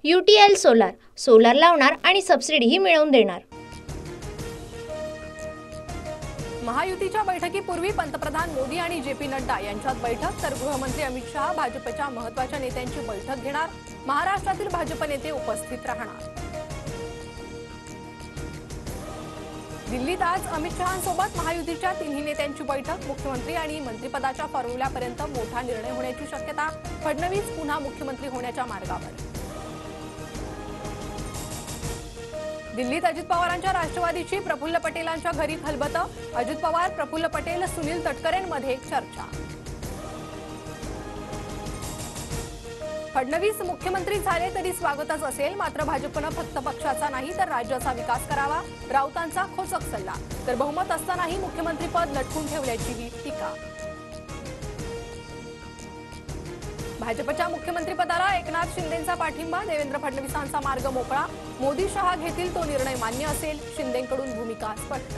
UTL solar, solar लावणार आणि सबसिडीही मिळवून देणार। महायुतीच्या बैठकीपूर्वी पंतप्रधान मोदी आणि JP नड्डा यांच्यात बैठक, तर गृहमंत्री अमित शहा भाजपच्या महत्त्वाच्या नेत्यांची बैठक घेणार। महाराष्ट्रातील भाजप नेते उपस्थित राहणार। दिल्लीत आज अमित शहांसोबत महायुतीच्या तिन्ही नेत्यांची बैठक, मुख्यमंत्री आणि मंत्रिपदाच्या फॉर्म्युल्यापर्यंत मोठा निर्णय होण्याची शक्यता। फडणवीस पुन्हा मुख्यमंत्री होण्याच्या मार्गावर। दिल्लीत अजित पवारांच्या राष्ट्रवादीची प्रफुल्ल पटेलांच्या घरी खलबतं। अजित पवार, प्रफुल्ल पटेल, सुनील तटकरेंमध्ये चर्चा। फडणवीस मुख्यमंत्री झाले तरी स्वागतच असेल, मात्र भाजपनं फक्त पक्षाचा नाही तर राज्याचा विकास करावा, राऊतांचा खोचक सल्ला। तर बहुमत असतानाही मुख्यमंत्रीपद लटकून ठेवल्याचीही टीका। भाजपच्या मुख्यमंत्रीपदाला एकनाथ शिंदेंचा पाठिंबा, देवेंद्र फडणवीसांचा मार्ग मोकळा। मोदी शहा घेतील तो निर्णय मान्य असेल, शिंदेंकडून भूमिका स्पष्ट।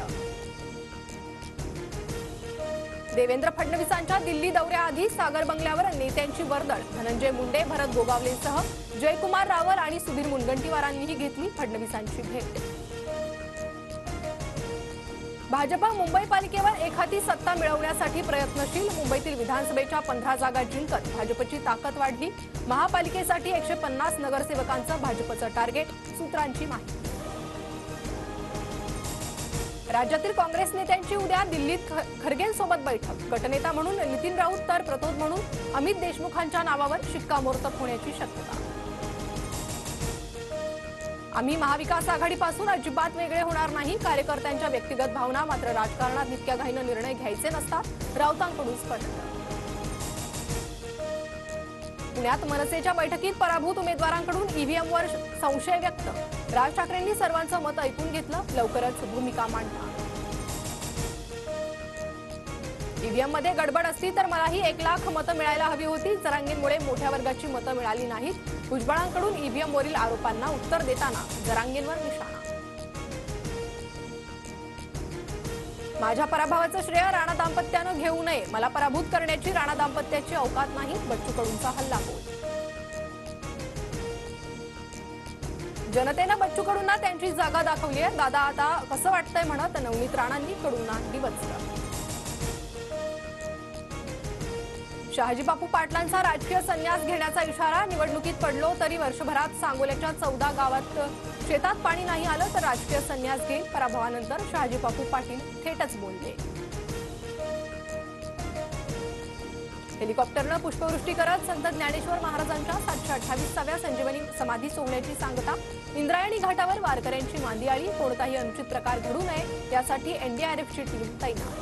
देवेंद्र फडणवीसांच्या दिल्ली दौऱ्याआधी सागर बंगल्यावर नेत्यांची वर्दळ। धनंजय मुंडे, भरत गोगावलेंसह जयकुमार रावल आणि सुधीर मुनगंटीवारांनीही घेतली फडणवीसांची भेट। भाजप मुंबई पालिकेवर एकहाती सत्ता मिळवण्यासाठी प्रयत्नशील। मुंबईतील विधानसभेच्या 15 जागा जिंकत भाजपची ताकद वाढली। महापालिकेसाठी 150 नगरसेवकांचं भाजपचं टार्गेट, सूत्रांची माहिती। राज्यातील काँग्रेस नेत्यांची उद्या दिल्लीत खरगेंसोबत बैठक। गटनेता म्हणून नितीन राऊत तर प्रतोद म्हणून अमित देशमुखांच्या नावावर शिक्कामोर्तब होण्याची शक्यता। आम्ही महाविकास आघाडीपासून अजिबात वेगळे होणार नाही। कार्यकर्त्यांच्या व्यक्तिगत भावना, मात्र राजकारणात नित्या घाईनं निर्णय घ्यायचे नसतात, राऊतांकडून स्पष्ट। पुण्यात मनसेच्या बैठकीत पराभूत उमेदवारांकडून ईव्हीएमवर संशय व्यक्त। राज ठाकरेंनी सर्वांचं मत ऐकून घेतलं, लवकरच भूमिका मांडणार। ईव्हीएममध्ये गडबड असती तर मलाही 1 लाख मतं मिळायला हवी होती। जरांगेंमुळे मोठ्या वर्गाची मतं मिळाली नाहीत। भुजबळांकडून ईव्हीएमवरील आरोपांना उत्तर देताना जरांगेंवर निशाणा। माझ्या पराभवाचं श्रेय राणा दाम्पत्यानं घेऊ नये। मला पराभूत करण्याची राणा दाम्पत्याची अवकात नाही, बच्चू कडूंचा हल्लाबोल। जनतेनं बच्चू कडूंना त्यांची जागा दाखवली आहे। दादा आता कसं वाटतंय म्हणत नवनीत राणांनी कडूंना डिवचलं। शहाजी बापू पाटलांचा राजकीय संन्यास घेण्याचा इशारा। निवडणुकीत पडलो तरी वर्षभरात सांगोल्याच्या 14 गावात शेतात पाणी नाही आलं तर राजकीय संन्यास घेईल। पराभवानंतर शहाजी बापू पाटील थेटच बोलले। हेलिकॉप्टरनं पुष्पवृष्टी करत संत ज्ञानेश्वर महाराजांच्या 728व्या संजीवनी समाधी सोहळ्याची सांगता। इंद्रायणी घाटावर वारकऱ्यांची मांदियाळी। कोणताही अनुचित प्रकार घडू नये यासाठी NDRFची टीम तैनात।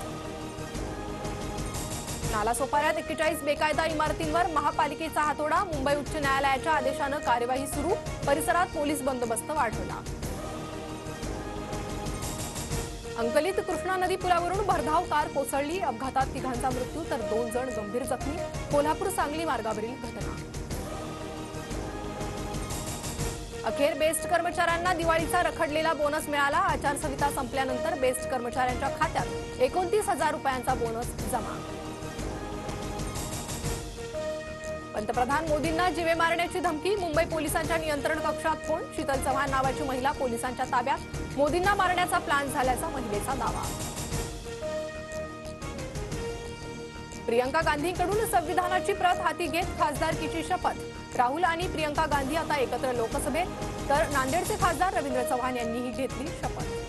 नालासोपाऱ्यात 41 बेकायदा इमारतींवर महापालिकेचा हातोडा। मुंबई उच्च न्यायालयाच्या आदेशानं कार्यवाही सुरू। परिसरात पोलीस बंदोबस्त वाढवला। अंकलीत कृष्णा नदी पुलावरून भरधाव कार कोसळली। अपघातात 3घांचा मृत्यू तर 2 जण गंभीर जखमी। कोल्हापूर सांगली मार्गावरील घटना। अखेर बेस्ट कर्मचाऱ्यांना दिवाळीचा रखडलेला बोनस मिळाला। आचारसंहिता संपल्यानंतर बेस्ट कर्मचाऱ्यांच्या खात्यात 29,000 रुपयांचा बोनस जमा। पंतप्रधान मोदींना जीवे मारण्याची धमकी। मुंबई पोलिसांच्या नियंत्रण कक्षात फोन। शीतल चव्हाण नावाची महिला पोलिसांच्या ताब्यात। मोदींना मारण्याचा प्लॅन झाल्याचा महिलेचा दावा। प्रियंका गांधींकडून संविधानाची प्रत हाती घेत खासदारकीची शपथ। राहुल आणि प्रियंका गांधी आता एकत्र लोकसभेत, तर नांदेडचे खासदार रवींद्र चव्हाण यांनीही घेतली शपथ।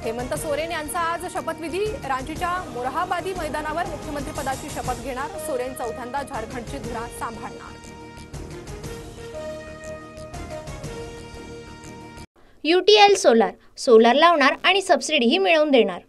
हेमंत सोरेन यांचा आज शपथविधी। रांचीच्या मोरहाबादी मैदानावर मुख्यमंत्रीपदाची शपथ घेणार। सोरेन चौथ्यांदा झारखंडची धुरा सांभाळणार। UTL सोलार, सोलार लावणार आणि सबसिडीही मिळवून देणार।